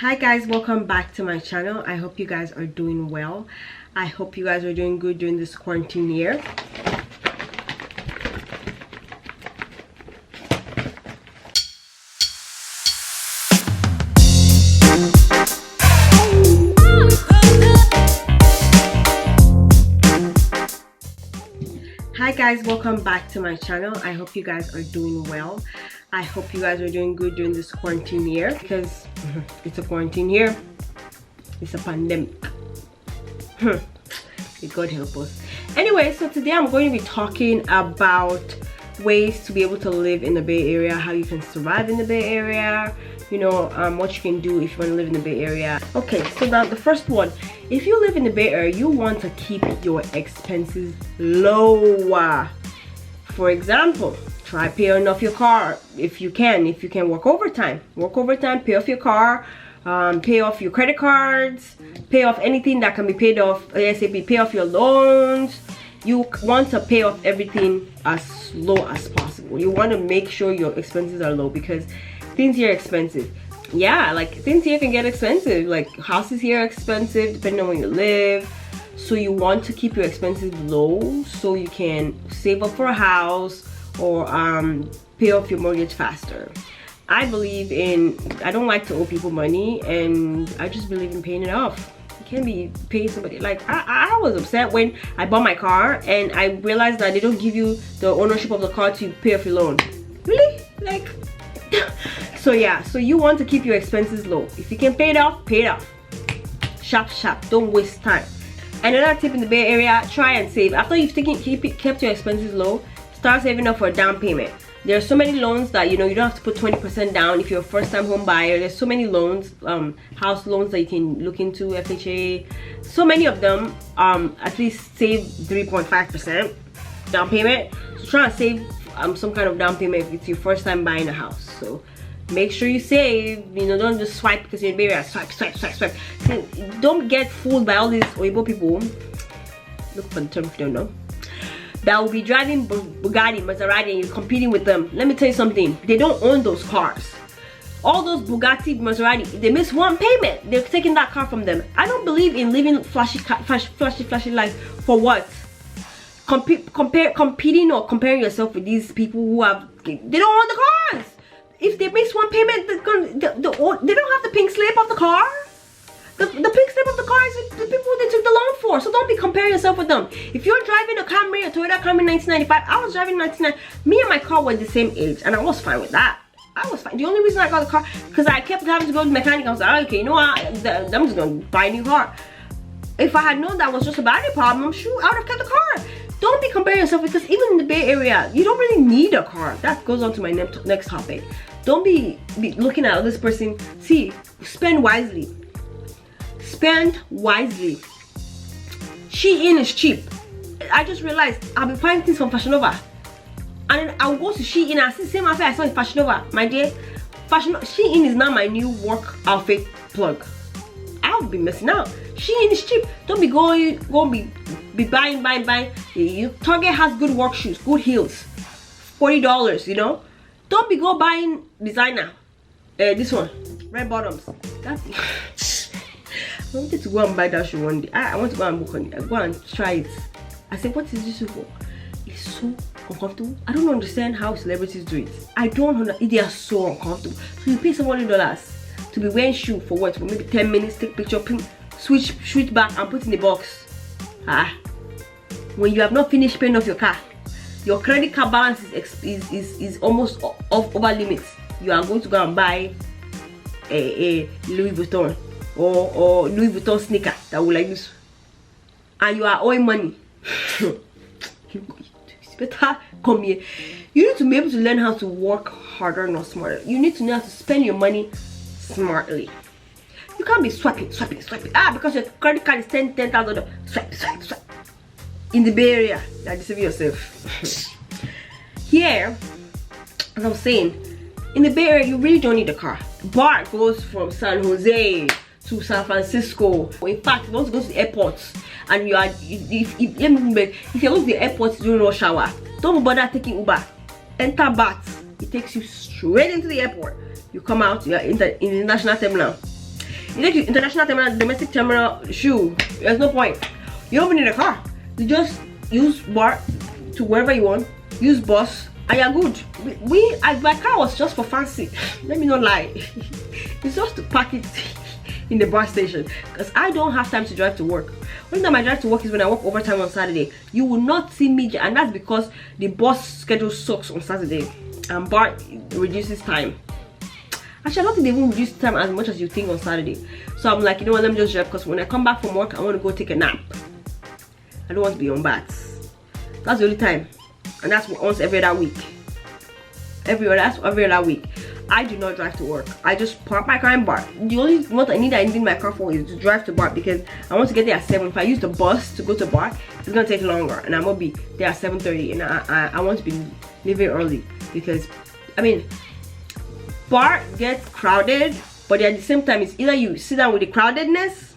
Hi guys, welcome back to my channel. I hope you guys are doing well. I hope you guys are doing good during this quarantine year. Hi guys, welcome back to my channel. I hope you guys are doing well. I hope you guys are doing good during this quarantine year, because it's a quarantine year. It's a pandemic. May God help us. Anyway, so today I'm going to be talking about ways to be able to live in the Bay Area, how you can survive in the Bay Area, you know, what you can do if you want to live in the Bay Area. Okay, so now the first one, if you live in the Bay Area, you want to keep your expenses low. For example, try paying off your car if you can work overtime, pay off your car, pay off your credit cards, pay off anything that can be paid off ASAP, pay off your loans. You want to pay off everything as low as possible. You want to make sure your expenses are low, because things here are expensive. Yeah, like things here can get expensive. Like houses here are expensive depending on where you live. So you want to keep your expenses low so you can save up for a house or pay off your mortgage faster. I don't like to owe people money, and I just believe in paying it off. You can't be paying somebody. Like I was upset when I bought my car and I realized that they don't give you the ownership of the car to pay off your loan. Really? Like so yeah, so you want to keep your expenses low. If you can pay it off, pay it off. Sharp, don't waste time. Another tip in the Bay Area, try and save. After you've kept your expenses low, start saving up for a down payment. There are so many loans that you don't have to put 20% down if you're a first-time home buyer. There's so many loans, house loans that you can look into, FHA. So many of them at least save 3.5% down payment. So try and save some kind of down payment if it's your first time buying a house. So make sure you save. Don't just swipe because you're in the Bay Area. Swipe. Don't get fooled by all these Oibo people. Look for the term if you don't know. That will be driving Bugatti, Maserati, and you're competing with them. Let me tell you something. They don't own those cars. All those Bugatti, Maserati, if they miss one payment, they're taking that car from them. I don't believe in living flashy life. For what? Competing or comparing yourself with these people who they don't own the cars. If they miss one payment, they don't have the pink slip of the car. The pink slip of the car is the people they took the loan for. So don't be comparing yourself with them. If you're driving a Camry, a Toyota Camry 1995, I was driving 1999. Me and my car were the same age, and I was fine with that. I was fine. The only reason I got the car, because I kept having to go to the mechanic. I was like, okay, you know what? I'm just gonna buy a new car. If I had known that was just a battery problem, shoot, I would have kept the car. Don't be comparing yourself, because even in the Bay Area, you don't really need a car. That goes on to my next topic. Don't be looking at this person. See, spend wisely. Spend wisely. Shein is cheap. I just realized I've been finding things from Fashion Nova, and then I'll go to Shein and I see the same outfit I saw in Fashion Nova. My dear, Shein is now my new work outfit plug. I'll be missing out. Shein is cheap. Don't be going be buying. Target has good work shoes, good heels, $40. Don't be buying designer. This one, red bottoms. I wanted to go and buy that shoe one day. I want to go and book on it. I go and try it. I said, what is this shoe for? It's so uncomfortable. I don't understand how celebrities do it. I don't understand. They are so uncomfortable. So you pay some $100 to be wearing shoe for what? For maybe 10 minutes, take picture, switch back and put in the box. When you have not finished paying off your car, your credit card balance is almost over limits. You are going to go and buy a Louis Vuitton or Louis Vuitton sneaker that will like this, and you are owing money. It's better come here. You need to be able to learn how to work harder, not smarter. You need to know how to spend your money smartly. You can't be swiping because your credit card is $10,000. Swipe. In the Bay Area, you're deceiving yourself. Here, as I was saying, in the Bay Area, you really don't need a car. BART goes from San Jose to San Francisco. In fact, you want to go to the airports, and if you go to the airport during rush hour, don't bother taking Uber. Enter BART. It takes you straight into the airport. You come out, you are in the international terminal. You take to international terminal, domestic terminal, shoe. There's no point. You don't even need a car. You just use BART to wherever you want. Use bus, and you're good. My car was just for fancy. Let me not lie. It's just to park it in the bus station, because I don't have time to drive to work. Only time I drive to work is when I work overtime on Saturday. You will not see me, and that's because the bus schedule sucks on Saturday, and BART reduces time. Actually, I don't think they won't reduce time as much as you think on Saturday. So I'm like, you know what, let me just drive, because when I come back from work, I want to go take a nap. I don't want to be on bats. That's the only time, and that's once every other week. Every other week. I do not drive to work. I just park my car in BART. The only what I need my car for is to drive to BART, because I want to get there at 7. If I use the bus to go to BART, it's gonna take longer, and I'm gonna be there at 7:30, and I want to be leaving early, because I mean, BART gets crowded, but at the same time, it's either you sit down with the crowdedness,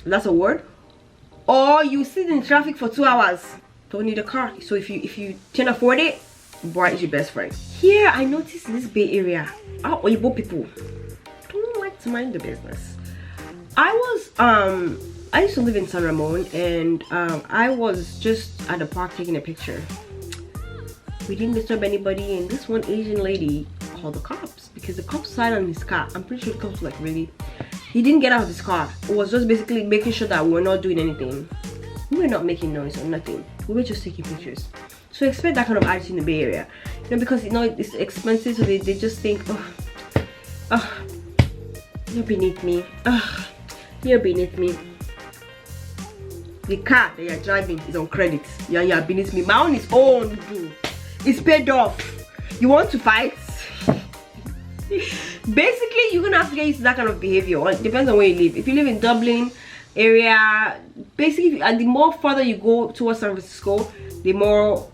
that's a word, or you sit in traffic for 2 hours. Don't need a car. So if you can afford it, BART is your best friend. Here, I noticed in this Bay Area, Oyibo people don't like to mind the business. I used to live in San Ramon, and I was just at the park taking a picture. We didn't disturb anybody, and this one Asian lady called the cops, because the cops sat on his car. I'm pretty sure the cops were like, really? He didn't get out of his car. It was just basically making sure that we were not doing anything. We were not making noise or nothing. We were just taking pictures. So expect that kind of attitude in the Bay Area, you know, because you know it's expensive, so they just think, oh, you're beneath me. Oh, you're beneath me. The car that you're driving is on credit. You're beneath me. My own is owned. It's paid off. You want to fight? Basically, you're gonna have to get used to that kind of behavior. It depends on where you live. If you live in Dublin area, basically, and the more further you go towards San Francisco, the more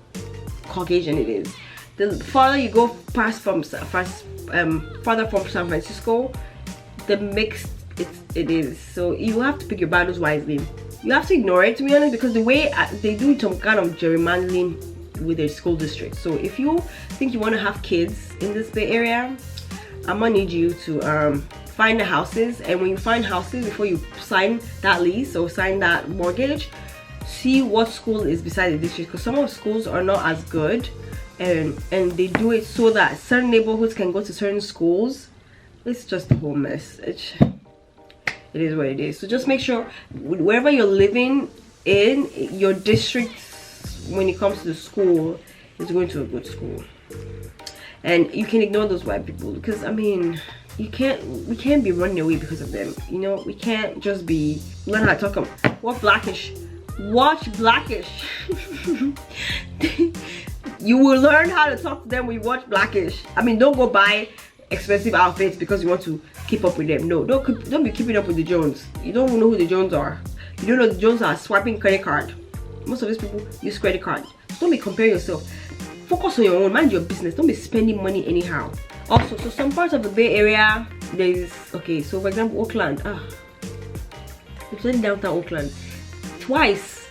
Caucasian it is. The farther you go further from San Francisco, the mixed it is. So you have to pick your battles wisely. You have to ignore it, to be honest, because the way they do some kind of gerrymandering with their school district. So if you think you want to have kids in this Bay Area, I'm gonna need you to find the houses, and when you find houses, before you sign that lease or sign that mortgage, see what school is beside the district, because some of the schools are not as good, and they do it so that certain neighborhoods can go to certain schools. It's just a whole mess. It is what it is. So just make sure wherever you're living in your district, when it comes to the school, is going to a good school. And you can ignore those white people, because I mean, we can't be running away because of them. You know, we can't just be learn how to talk them. Watch Blackish. You will learn how to talk to them when you watch Blackish. I mean, don't go buy expensive outfits because you want to keep up with them. No, don't be keeping up with the Jones. You don't know who the Jones are. You don't know the Jones are swiping credit card. Most of these people use credit card. So don't be comparing yourself. Focus on your own, mind your business. Don't be spending money anyhow. Also, so some parts of the Bay Area, there's, okay, so for example, Oakland. It's in downtown Oakland. Twice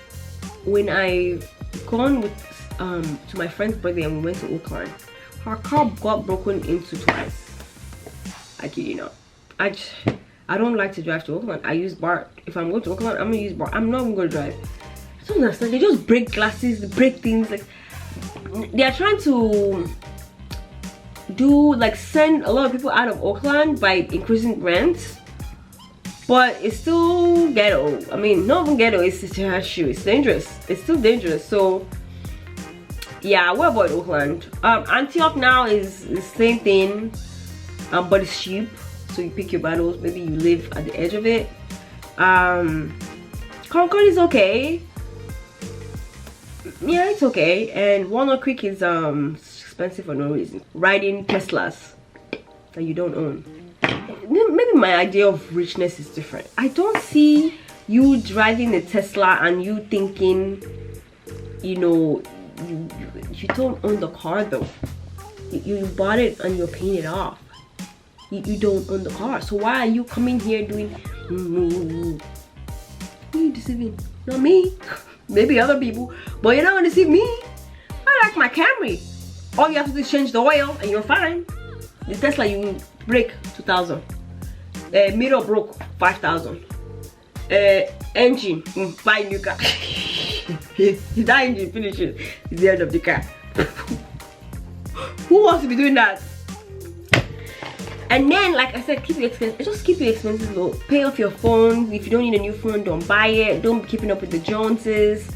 when I've gone with to my friend's birthday and we went to Oakland, her car got broken into twice. I kid you not. I don't like to drive to Oakland. I use BART. If I'm going to Oakland, I'm gonna use BART. I'm not even gonna drive. I don't understand. They just break glasses, they break things. Like, they are trying to do, like, send a lot of people out of Oakland by increasing rent, but it's still ghetto. I mean, not even ghetto, it's dangerous. It's still dangerous. So yeah, we'll avoid Oakland. Antioch now is the same thing, but it's cheap, so you pick your battles. Maybe you live at the edge of it. Concord is okay. Yeah, it's okay. And Walnut Creek is expensive for no reason. Riding Teslas that you don't own. Maybe my idea of richness is different. I don't see you driving a Tesla and you thinking, you know, you don't own the car though. You bought it and you're paying it off. You don't own the car. So why are you coming here doing who are you deceiving? Not me. Maybe other people, but you're not gonna deceive me. I like my Camry. All you have to do is change the oil and you're fine. The Tesla, you break 2,000. Mirror broke, 5,000. Engine, buy new car. If that engine finishes, it's the end of the car. Who wants to be doing that? And then, like I said, keep your expenses. Just keep your expenses low. Pay off your phone. If you don't need a new phone, don't buy it. Don't be keeping up with the Joneses.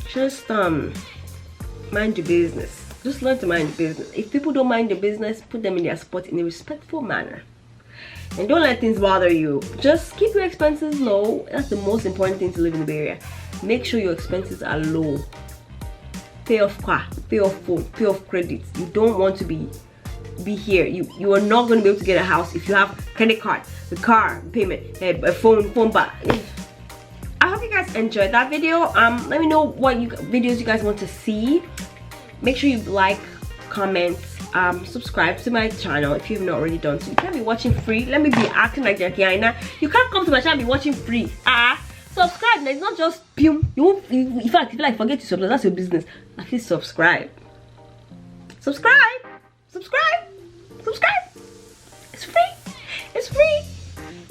Just mind your business. Just learn to mind your business. If people don't mind your business, put them in their spot in a respectful manner. And don't let things bother you. Just keep your expenses low. That's the most important thing to live in the Bay Area. Make sure your expenses are low. Pay off car, pay off phone, pay off credits. You don't want to be here. You are not going to be able to get a house if you have credit card, the car payment, a phone back. I hope you guys enjoyed that video. Let me know what videos you guys want to see. Make sure you like, comment, subscribe to my channel if you have not already done so. You can't be watching free. Let me be acting like Jackie Aina. You can't come to my channel and be watching free. Subscribe. It's not just boom. In fact, if you like forget to subscribe, that's your business. At least subscribe. Subscribe. It's free. It's free.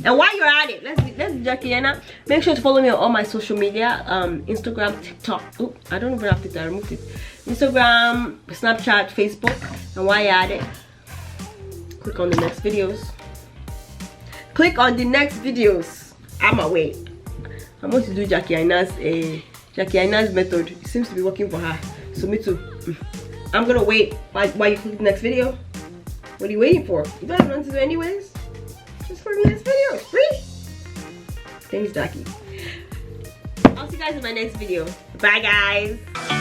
And while you're at it, let's do Jackie Aina. Make sure to follow me on all my social media. Instagram, TikTok. Oh, I don't even have TikTok. I removed it. Instagram, Snapchat, Facebook. And while you're at it, click on the next videos. I'm away. I'm going to do Jackie Aina's method. It seems to be working for her. So me too. I'm gonna wait while you click the next video. What are you waiting for? You don't have nothing to do anyways. Just for the next video. Free. Thanks, Jackie. I'll see you guys in my next video. Bye, guys.